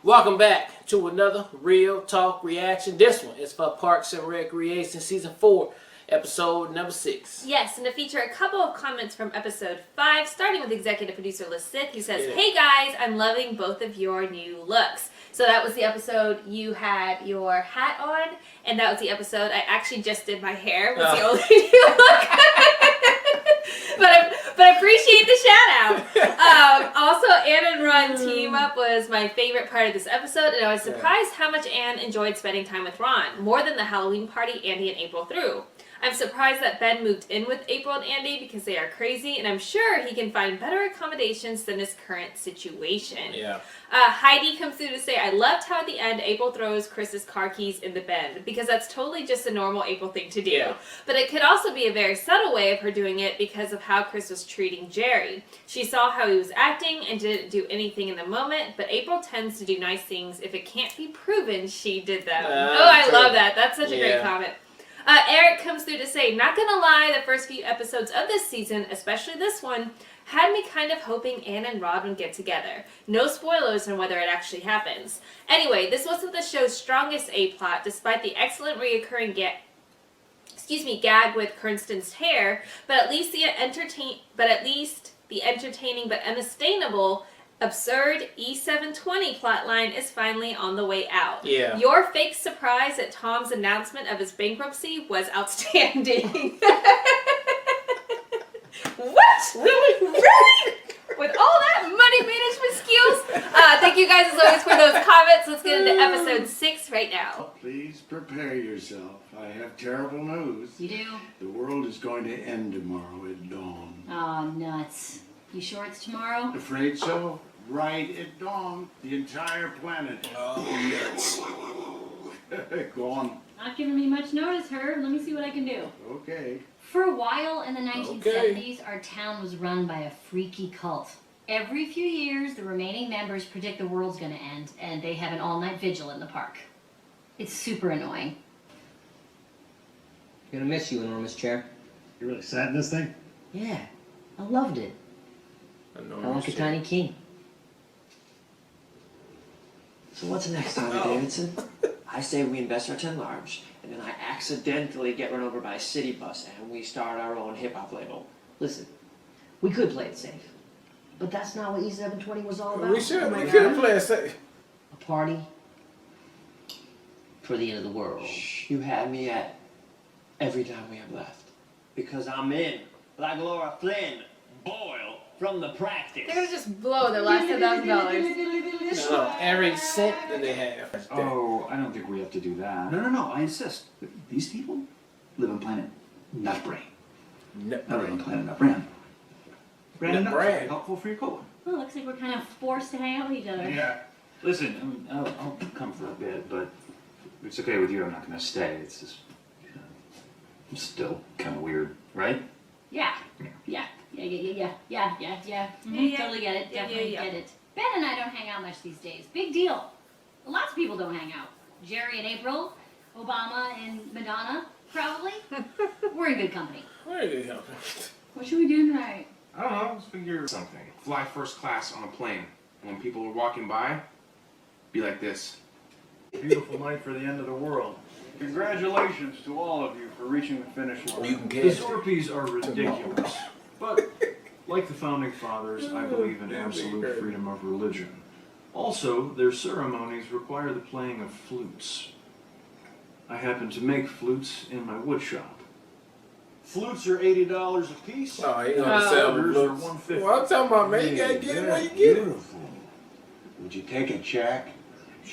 Welcome back to another Real Talk Reaction. This one is for Parks and Recreation Season 4, Episode number 6. Yes, and to feature a couple of comments from Episode 5, starting with executive producer Lysith, who says, Hey guys, I'm loving both of your new looks. So that was the episode you had your hat on, and that was the episode I actually just did my hair. Was the only new look. But I appreciate the shout out. Also, Anne and Ron team up was my favorite part of this episode, and I was surprised how much Anne enjoyed spending time with Ron, more than the Halloween party Andy and April threw. I'm surprised that Ben moved in with April and Andy because they are crazy, and I'm sure he can find better accommodations than his current situation. Yeah. Heidi comes through to say, I loved how at the end April throws Chris's car keys in the bin, because that's totally just a normal April thing to do. Yeah. But it could also be a very subtle way of her doing it because of how Chris was treating Jerry. She saw how he was acting and didn't do anything in the moment, but April tends to do nice things if it can't be proven she did them. I love that. That's such a great comment. Eric comes through to say, not gonna lie, the first few episodes of this season, especially this one, had me kind of hoping Anne and Rod would get together. No spoilers on whether it actually happens. Anyway, this wasn't the show's strongest A-plot, despite the excellent reoccurring gag with Kirsten's hair, but at least the entertaining but unsustainable absurd E720 plotline is finally on the way out. Yeah. Your fake surprise at Tom's announcement of his bankruptcy was outstanding. What? Really? With all that money management skills? Thank you guys as always for those comments. Let's get into episode 6 right now. Please prepare yourself. I have terrible news. You do? The world is going to end tomorrow at dawn. Oh, nuts. You sure it's tomorrow? Afraid so? Right at dawn. The entire planet. Oh, nuts. Go on. Not giving me much notice, Herb. Let me see what I can do. Okay. For a while in the 1970s, our town was run by a freaky cult. Every few years, the remaining members predict the world's gonna end, and they have an all-night vigil in the park. It's super annoying. Gonna miss you, enormous chair. You really sat in this thing? Yeah, I loved it. I like a tiny king. So what's next, Harley Davidson? I say we invest our 10 large, and then I accidentally get run over by a city bus, and we start our own hip-hop label. Listen, we could play it safe, but that's not what E720 was all about. We could play it safe. A party for the end of the world. You had me at every time we have left. Because I'm in, like Laura Flynn, Boyle from the practice. They're gonna just blow their last $10,000. No, every cent that they have. Oh, I don't think we have to do that. No, I insist. These people live on planet Nutbrain. Not on planet Nutbrand. Brand and Nutbrain. Helpful for your colon. Well, looks like we're kind of forced to hang out with each other. Yeah. Listen, I'll come for a bit, but if it's okay with you, I'm not going to stay. It's just, it's still kind of weird, right? Yeah. Totally get it. Definitely get it. Ben and I don't hang out much these days. Big deal. Lots of people don't hang out. Jerry and April, Obama and Madonna, probably. We're in good company. What should we do tonight? I don't know, let's figure something. Fly first class on a plane. When people are walking by, be like this. Beautiful night for the end of the world. Congratulations to all of you for reaching the finish line. The Zorpies are ridiculous. But, like the Founding Fathers, I believe in absolute freedom of religion. Also, their ceremonies require the playing of flutes. I happen to make flutes in my wood shop. Flutes are $80 a piece. Oh, he gonna sell the Others are flutes. $150. Well, I'm talking about, man, you gotta get it where you get it. Beautiful. Would you take a check?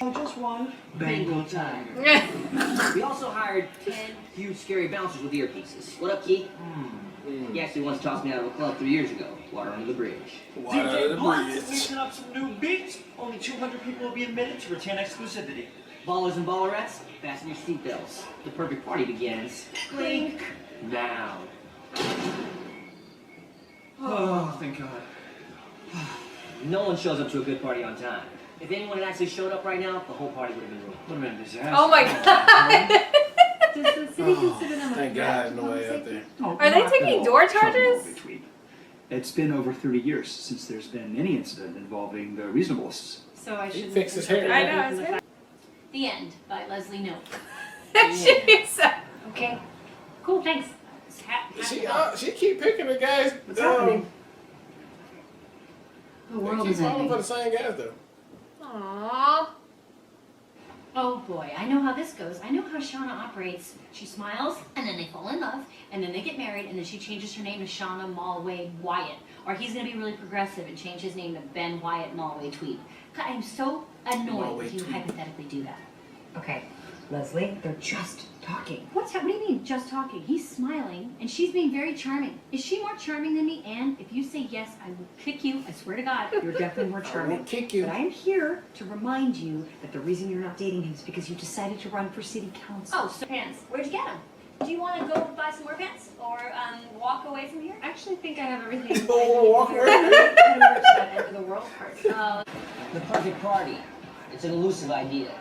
Oh, just one. Bango time. We also hired 10 huge scary bouncers with earpieces. What up, Keith? He actually once tossed me out of a club 3 years ago. Water under the bridge. Water under the bridge. Mixing up some new beats. Only 200 people will be admitted to retain exclusivity. Ballers and ballerettes, fasten your seatbelts. The perfect party begins. Clink. Now. Oh, thank God. No one shows up to a good party on time. If anyone had actually showed up right now, the whole party would have been ruined. Would have been a disaster. Oh my god! Does the city consider them a Thank God there's no way out there. Are they taking door charges? It's been over 30 years since there's been any incident involving the reasonableists. So I He should fixed his hair. I know, it's good. The End by Leslie Knope. Jeez. Okay. Cool, thanks. She keep picking the guys. What's happening? The They world keep is falling ending. for the same guys though. Aww. Oh boy, I know how this goes. I know how Shauna operates. She smiles, and then they fall in love, and then they get married, and then she changes her name to Shauna Malway Wyatt. Or he's gonna be really progressive and change his name to Ben Wyatt Malway Tweed. God, I'm so annoyed if you hypothetically do that. Okay, Leslie, they're just talking. What do you mean, just talking? He's smiling, and she's being very charming. Is she more charming than me? And if you say yes, I will kick you. I swear to God. You're definitely more I charming. will kick you. But I'm here to remind you that the reason you're not dating him is because you decided to run for city council. Oh, so pants. Where'd you get them? Do you want to go buy some more pants? Or walk away from here? I actually think I have everything. Oh, walk away. That end of the world part. The perfect party. It's an elusive idea.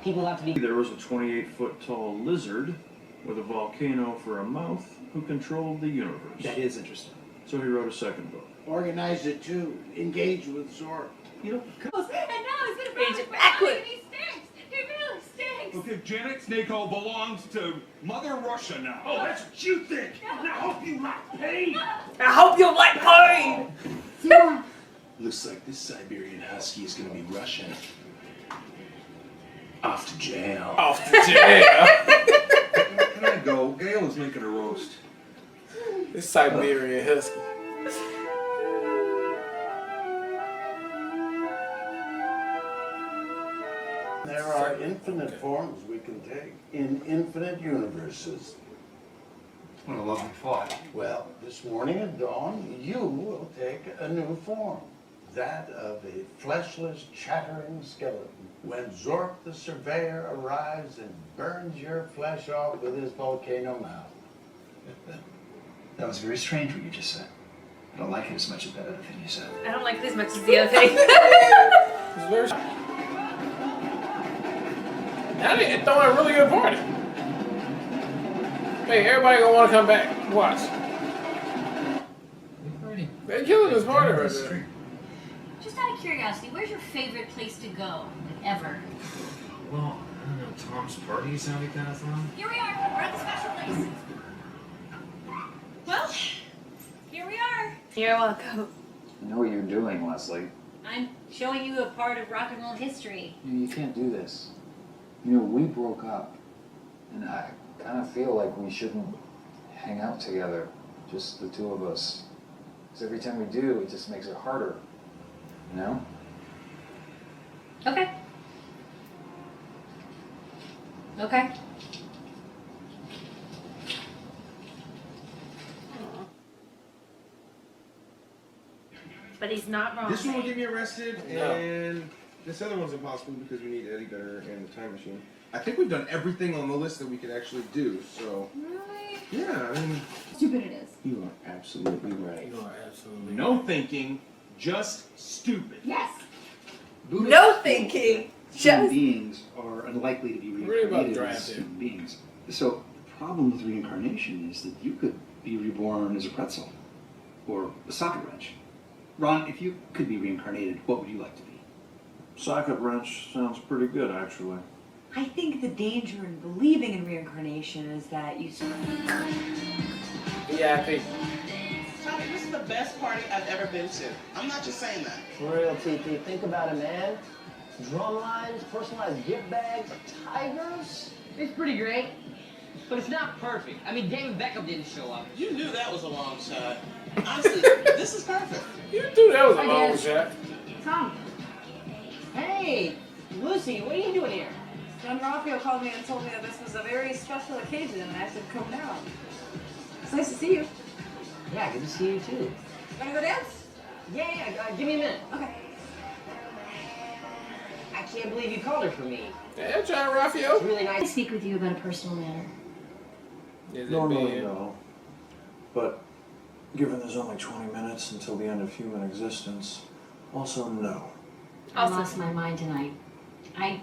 People have to be. There was a 28-foot tall lizard with a volcano for a mouth who controlled the universe. That is interesting. So he wrote a second book. Organize it too. Engage with Zork. You know, And now he's gonna Page it backward. He stinks. He really stinks. Okay, Janet Snako belongs to Mother Russia now. Oh, that's what you think. Now I hope you like pain. I hope you like pain. Zero. Looks like this Siberian husky is gonna be Russian. Off to jail. Off the jail. Can I go? Gail is making a roast. This Siberian husky. There are infinite forms we can take in infinite universes. What a lovely thought. Well, this morning at dawn, you will take a new form. That of a fleshless, chattering skeleton. When Zork the Surveyor arrives and burns your flesh off with his volcano mouth. That was very strange what you just said. I don't like it as much as that other thing you said. I don't like it as much as the other thing. It's very. Now they throwing a really good party. Hey, everybody gonna want to come back. Watch. They're killing this party right there. Just out of curiosity, where's your favorite place to go, ever? Well, I don't know, Tom's party sounded kind of fun. Here we are. We're at the special place. Well, here we are. You're welcome. I know what you're doing, Leslie. I'm showing you a part of rock and roll history. You can't do this. You know, we broke up, and I kind of feel like we shouldn't hang out together, just the two of us. Because every time we do, it just makes it harder. You know? Okay. Okay. But he's not wrong. This one will get me arrested, No. and this other one's impossible because we need Eddie Vedder and the time machine. I think we've done everything on the list that we could actually do, so. Really? Yeah, I mean. Stupid it is. You are absolutely right. You are absolutely. No thinking, just stupid. Yes. No thinking. Human Just. beings are unlikely to be Really about reincarnated draft as it. human beings. So the problem with reincarnation is that you could be reborn as a pretzel or a socket wrench. Ron, if you could be reincarnated, what would you like to be? Socket wrench sounds pretty good, actually. I think the danger in believing in reincarnation is that you. VIP. Tommy, this is the best party I've ever been to. I'm not just saying that. For real, TT, think about it, man. Drum lines, personalized gift bags, tigers. It's pretty great, but it's not perfect. I mean, David Beckham didn't show up. You knew that was a long shot. Honestly, this is perfect. You knew that was a I long guess. shot. Tom. Hey, Lucy, what are you doing here? Don Raphael called me and told me that this was a very special occasion and I should come down. It's nice to see you. Yeah, good to see you too. Wanna go dance? Yeah, give me a minute. Okay. I can't believe you called her for me. Yeah, John Raphael. It's really Can I nice. speak with you about a personal matter? Is it Normally, bad? no. But given there's only 20 minutes until the end of human existence, also no. I lost my mind tonight. I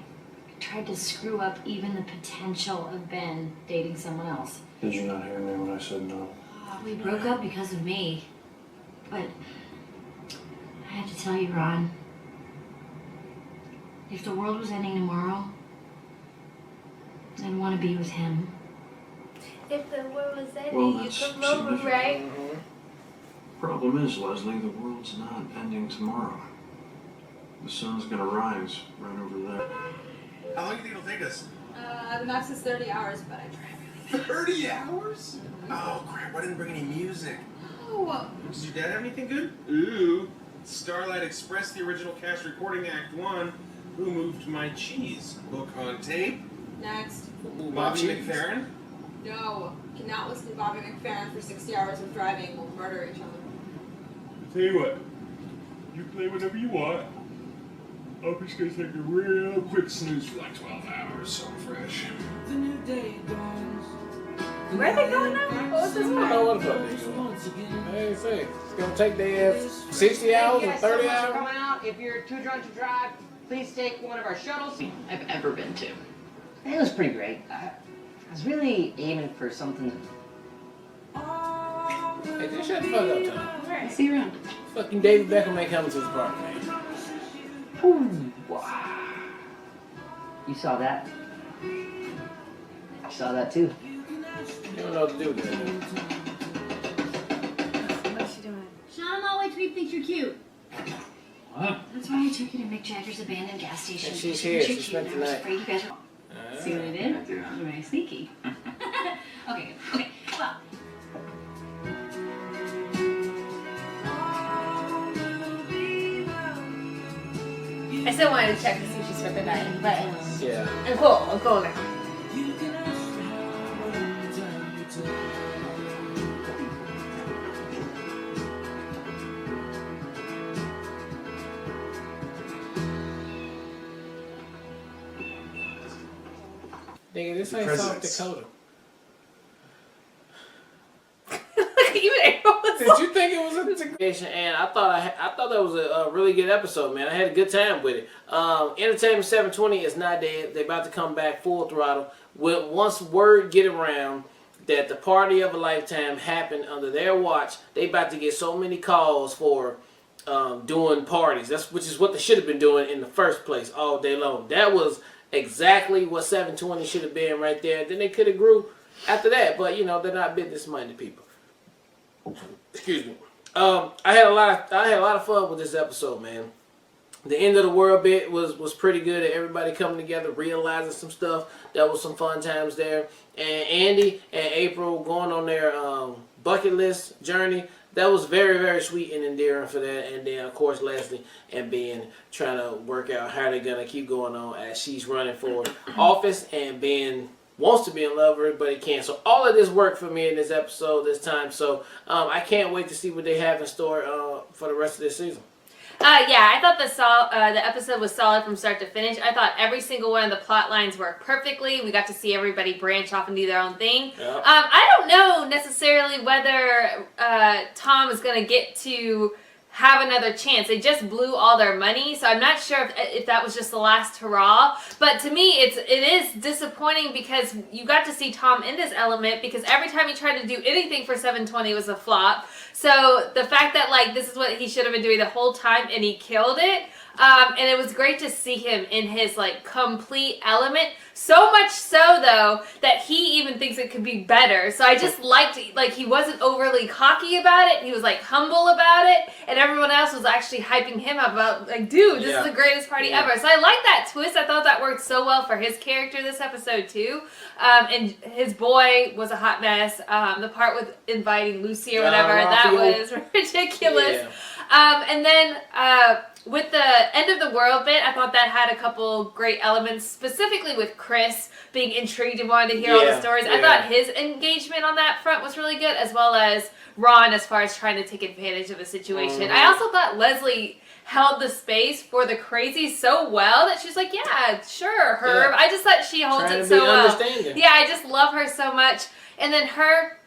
tried to screw up even the potential of Ben dating someone else. Did you not hear me when I said no? We broke up because of me. But I have to tell you, Ron, If the world was ending tomorrow, I'd want to be with him. If the world was ending, Well, you that's come over, significant. right? Problem is, Leslie, the world's not ending tomorrow. The sun's gonna rise right over there. How long do you think it'll take us? The max is 30 hours, but I drive really 30 hours? Oh crap, I didn't bring any music. Oh. Does your dad have anything good? Ooh. Starlight Express, the original cast recording Act 1. Who moved my cheese? Book on tape? Next. Bobby McFerrin? No. Cannot listen to Bobby McFerrin for 60 hours of driving. We'll murder each other. Tell you what, you play whatever you want. I'll just gonna take a real quick snooze for like 12 hours, so I'm fresh. Where are they going now? What was this I don't part? know what the fuck they doing. I ain't say. It's gonna take their 60 hours or 30 hours. Coming out. If you're too drunk to drive, please take one of our shuttles. I've ever been to. It was pretty great. I was really aiming for something. Hey, just shut the fuck up, Tom. Alright, see you around. Fucking David Beckham ain't coming to the party, man. Ooh, wow. You saw that? I saw that too. You don't know what to do with that, man. What's she doing? Sean, I'm always we think you're cute. What? That's why I took you to Mick Jagger's abandoned gas station. And she's Because here. you're She cute, spent and I was the afraid you guys were... See what I did? I do. You're very sneaky. Okay, okay. Well, I still wanted to check to see if she spent the night, but Yeah. I'm cool. I'm cool now. Nigga, this ain't South Dakota. Even April was Did you think it was a vacation? And I thought that was a really good episode, man. I had a good time with it. Entertainment 720 is not dead. They're about to come back full throttle. Once word get around that the party of a lifetime happened under their watch, they about to get so many calls for doing parties. Which is what they should have been doing in the first place all day long. That was exactly what 720 should have been right there. Then they could have grew after that, but you know they're not business-minded people. Excuse me. I had a lot of fun with this episode, man. The end of the world bit was pretty good. Everybody coming together, realizing some stuff. That was some fun times there. And Andy and April going on their bucket list journey. That was very, very sweet and endearing for that. And then, of course, Leslie and Ben trying to work out how they're going to keep going on as she's running for office. And Ben wants to be in love with her, but he can't. So all of this worked for me in this episode this time. So I can't wait to see what they have in store for the rest of this season. Yeah, I thought the episode was solid from start to finish. I thought every single one of the plot lines worked perfectly. We got to see everybody branch off and do their own thing. Yep. I don't know necessarily whether Tom is going to get to have another chance. They just blew all their money, so I'm not sure if that was just the last hurrah. But to me, it is disappointing because you got to see Tom in this element because every time he tried to do anything for 720 was a flop. So the fact that like this is what he should have been doing the whole time and he killed it. And it was great to see him in his like complete element. So much so though that he even thinks it could be better. So I just liked like he wasn't overly cocky about it. He was like humble about it, and everyone else was actually hyping him up about like, dude, this is the greatest party ever. So I like that twist. I thought that worked so well for his character this episode too. And his boy was a hot mess. The part with inviting Lucy or whatever, that was ridiculous. Yeah. And then with the end of the world bit, I thought that had a couple great elements, specifically with Chris being intrigued and wanting to hear all the stories. I thought his engagement on that front was really good, as well as Ron as far as trying to take advantage of the situation. I also thought Leslie held the space for the crazy so well that she's like, yeah, sure, Herb. I just thought she holds it so well. Yeah, I just love her so much. And then her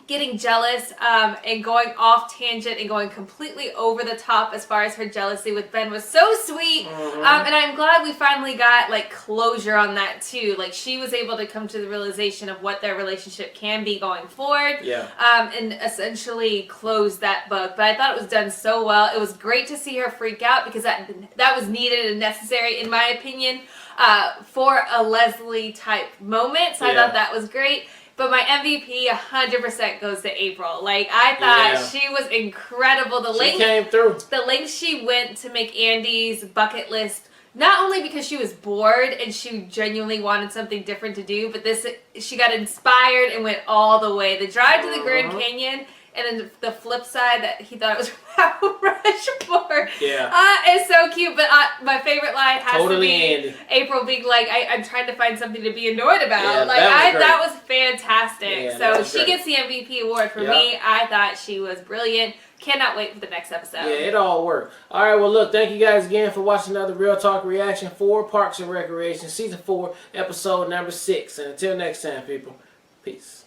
getting jealous and going off tangent and going completely over the top as far as her jealousy with Ben was so sweet. And I'm glad we finally got like closure on that too. Like she was able to come to the realization of what their relationship can be going forward. Yeah. And essentially close that book. But I thought it was done so well. It was great to see her freak out because that was needed and necessary in my opinion for a Leslie type moment. So I thought that was great. But my MVP 100% goes to April. Like, I thought she was incredible. She came through. The length she went to make Andy's bucket list, not only because she was bored and she genuinely wanted something different to do, but she got inspired and went all the way. The drive to the Grand Canyon, and then the flip side that he thought it was Mount Rushmore. Yeah. It's so cute, but my favorite line has to be Andy. April being like, I'm trying to find something to be annoyed about. Yeah, like that was fantastic. Yeah, so was she great. gets the MVP award for me. I thought she was brilliant. Cannot wait for the next episode. Yeah, it all worked. All right, well, look, thank you guys again for watching another Real Talk reaction for Parks and Recreation, Season 4, Episode number 6. And until next time, people, peace.